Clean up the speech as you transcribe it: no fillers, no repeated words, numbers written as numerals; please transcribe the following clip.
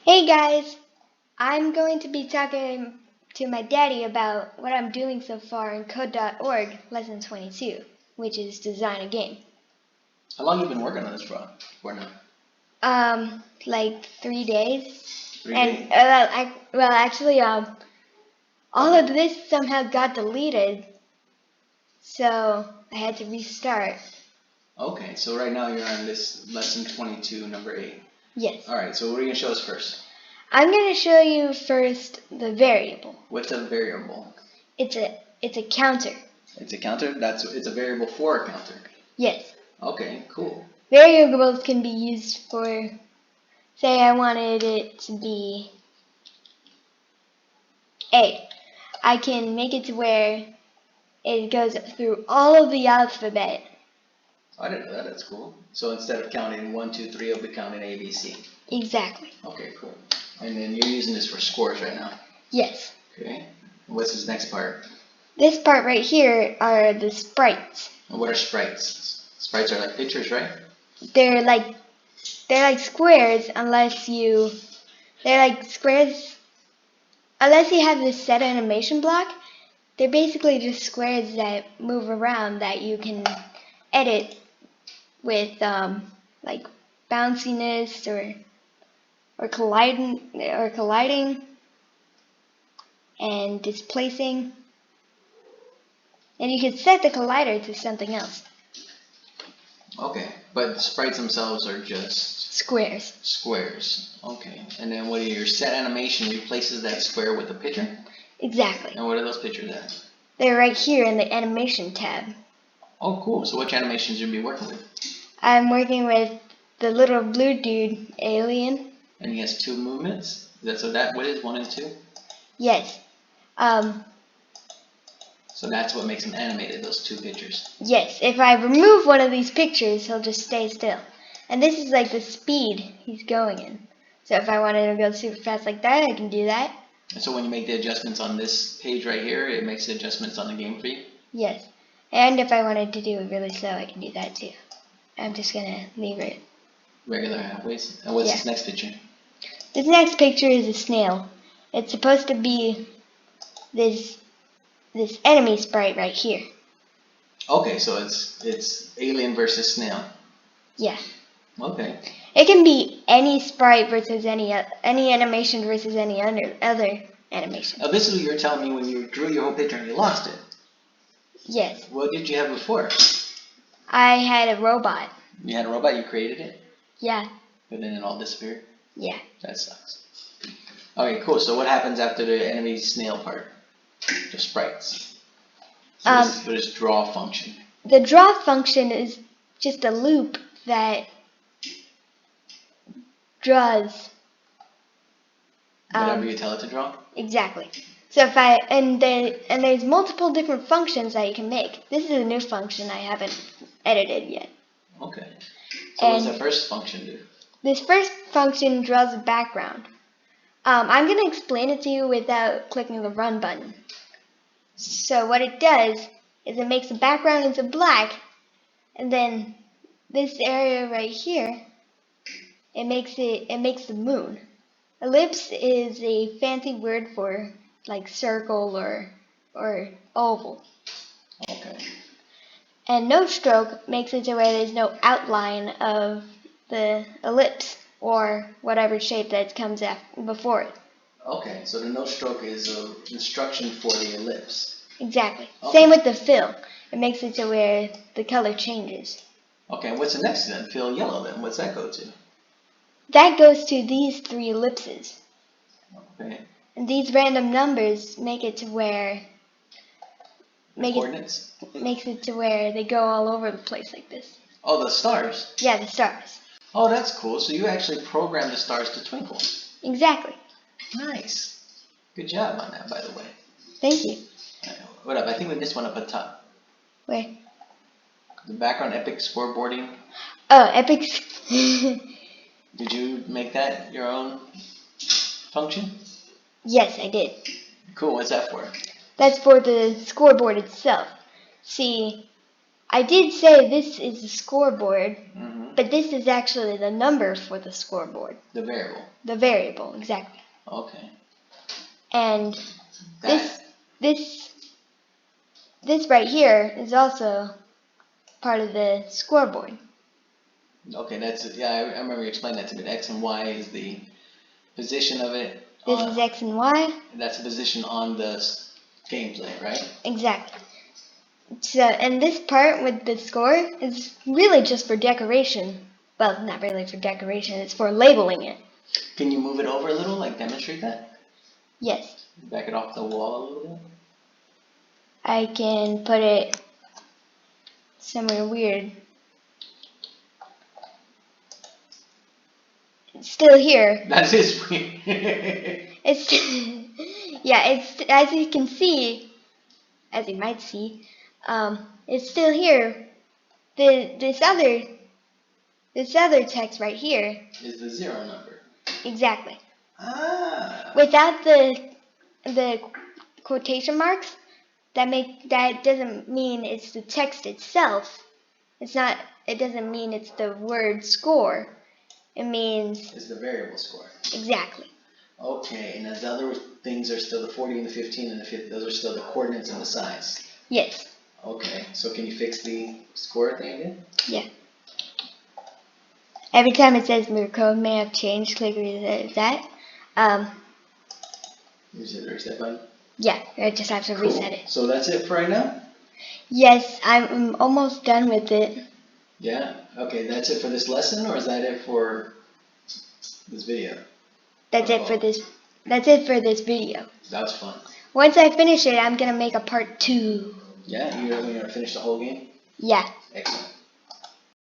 Hey guys, I'm going to be talking to my daddy about what I'm doing so far in Code.org Lesson 22, which is design a game. How long you been working on this for now? Like 3 days. 3 days? Actually, all of this somehow got deleted, so I had to restart. Okay, so right now you're on this lesson 22, number 8. Yes. Alright, so what are you going to show us first? I'm going to show you first the variable. What's a variable? It's a counter. It's a counter? It's a variable for a counter. Yes. Okay, cool. Variables can be used for, say I wanted it to be A. I can make it to where it goes through all of the alphabet. I didn't know that. That's cool. So instead of counting 1, 2, 3, it'll be counting A, B, C. Exactly. Okay, cool. And then you're using this for scores right now. Yes. Okay. What's this next part? This part right here are the sprites. And what are sprites? Sprites are like pictures, right? They're like squares unless you have this set animation block. They're basically just squares that move around that you can edit with like bounciness or colliding and displacing. And you can set the collider to something else. Okay, but sprites themselves are just Squares. squares. Okay, and then what your set animation replaces that square with a picture? Exactly. And what are those pictures at? They're right here in the animation tab. Oh, cool. So which animations you'll be working with? I'm working with the little blue dude, Alien. And he has 2 movements? What is 1 and 2? Yes. So that's what makes him animated, those 2 pictures. Yes, if I remove one of these pictures, he'll just stay still. And this is like the speed he's going in. So if I wanted to go super fast like that, I can do that. And so when you make the adjustments on this page right here, it makes the adjustments on the game for you? Yes. And if I wanted to do it really slow, I can do that too. I'm just going to leave it. Regular halfways. And what's this next picture? This next picture is a snail. It's supposed to be this enemy sprite right here. Okay, so it's alien versus snail. Yeah. Okay. It can be any sprite versus any animation versus any other animation. Now this is what you were telling me when you drew your whole picture and you lost it. Yes. What did you have before? I had a robot. You had a robot, you created it? Yeah. And then it all disappeared? Yeah. That sucks. Okay, cool. So what happens after the enemy snail part? The sprites. So this draw function. The draw function is just a loop that draws Whatever you tell it to draw? Exactly. So if there's multiple different functions that you can make. This is a new function I haven't edited yet. Okay. So what does the first function do? This first function draws a background. I'm going to explain it to you without clicking the run button. So what it does is it makes the background into black, and then this area right here, it makes the moon. Ellipse is a fancy word for like circle or oval. Okay. And no stroke makes it to where there's no outline of the ellipse or whatever shape that comes before it. Okay, so the no stroke is an instruction for the ellipse. Exactly. Okay. Same with the fill. It makes it to where the color changes. Okay, what's the next then? Fill yellow then. What's that go to? That goes to these 3 ellipses. Okay. And these random numbers make it to where Coordinates? makes it to where they go all over the place like this. Oh, the stars. Yeah, the stars. Oh, that's cool. So you actually program the stars to twinkle. Exactly. Nice. Good job on that, by the way. Thank you. What up? I think we missed one up at top. Where? The background epic scoreboarding. Oh, epic. Did you make that your own function? Yes, I did. Cool. What's that for? That's for the scoreboard itself. See, I did say this is the scoreboard, But this is actually the number for the scoreboard. The variable. The variable, exactly. Okay. And That, this right here is also part of the scoreboard. okay, I remember you explained that to me. The X and Y is the position of it. This is X and Y. That's a position on the gameplay, right? Exactly. So, and this part with the score is really just for decoration. Well, not really for decoration, it's for labeling it. Can you move it over a little, like demonstrate that? Yes. Back it off the wall a little bit? I can put it somewhere weird. It's still here. That is weird. It's yeah, it's as you can see, as you might see, it's still here. This other text right here. Is the 0 number. Exactly. Ah. Without the quotation marks, that doesn't mean it's the text itself. It doesn't mean it's the word score. It means Is the variable score. exactly. Okay, and the other things are still the 40 and the 15 and the 50. Those are still the coordinates and the size. Yes. Okay, so can you fix the score thing again? Yeah. Every time it says your code may have changed, click that. Use the reset button. Yeah, I just have to reset it. So that's it for right now? Yes, I'm almost done with it. Yeah? Okay, that's it for this lesson, or is that it for this video? That's it for this. That's it for this video. That was fun. Once I finish it, I'm gonna make a part 2. Yeah? You're gonna finish the whole game? Yeah. Excellent.